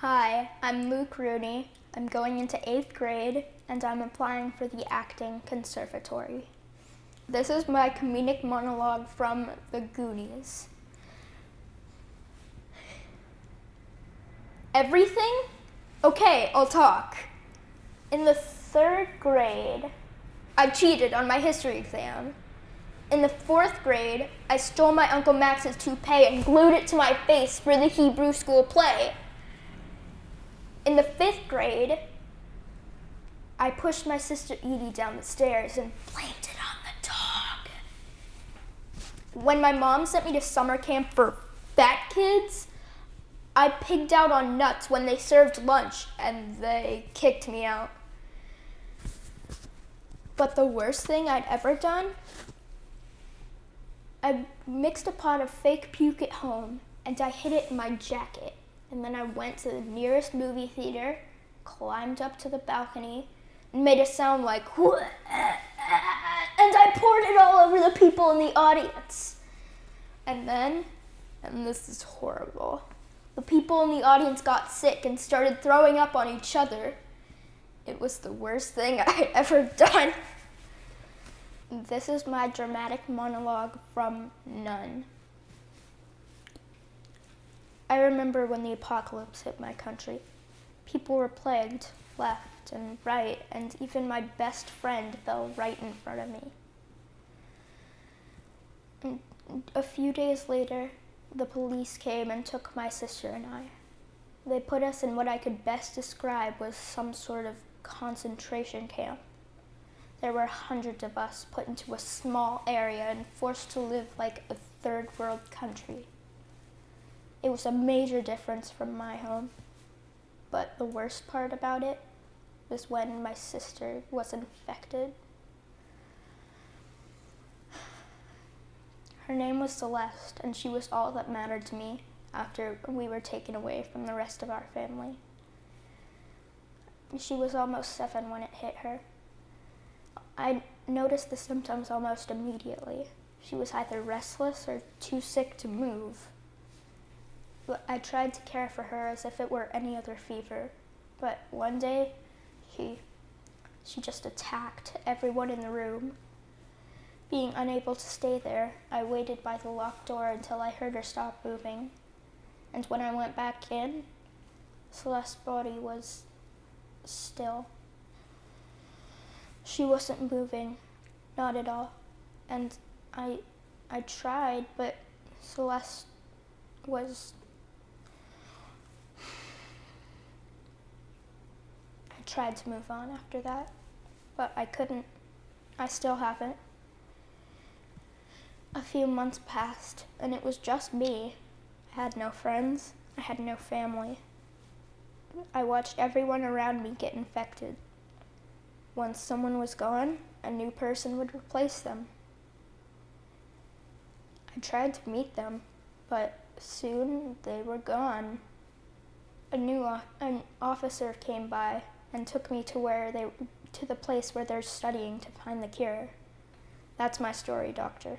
Hi, I'm Luke Rooney. I'm going into 8th grade and I'm applying for the acting conservatory. This is my comedic monologue from The Goonies. Everything? Okay, I'll talk. In the 3rd grade, I cheated on my history exam. In the 4th grade, I stole my Uncle Max's toupee and glued it to my face for the Hebrew school play. In the 5th grade, I pushed my sister Edie down the stairs and blamed it on the dog. When my mom sent me to summer camp for fat kids, I pigged out on nuts when they served lunch and they kicked me out. But the worst thing I'd ever done, I mixed a pot of fake puke at home and I hid it in my jacket. And then I went to the nearest movie theater, climbed up to the balcony, and made a sound like, and I poured it all over the people in the audience. And then, and this is horrible, the people in the audience got sick and started throwing up on each other. It was the worst thing I'd ever done. This is my dramatic monologue from None. I remember when the apocalypse hit my country. People were plagued, left and right, and even my best friend fell right in front of me. And a few days later, the police came and took my sister and I. They put us in what I could best describe was some sort of concentration camp. There were hundreds of us put into a small area and forced to live like a third world country. It was a major difference from my home, but the worst part about it was when my sister was infected. Her name was Celeste, and she was all that mattered to me after we were taken away from the rest of our family. She was almost 7 when it hit her. I noticed the symptoms almost immediately. She was either restless or too sick to move. I tried to care for her as if it were any other fever, but one day, she just attacked everyone in the room. Being unable to stay there, I waited by the locked door until I heard her stop moving. And when I went back in, Celeste's body was still. She wasn't moving, not at all. And I tried, but Celeste was... I tried to move on after that, but I couldn't. I still haven't. A few months passed, and it was just me. I had no friends. I had no family. I watched everyone around me get infected. Once someone was gone, a new person would replace them. I tried to meet them, but soon they were gone. An officer came by and took me to the place where they're studying to find the cure. That's my story, doctor.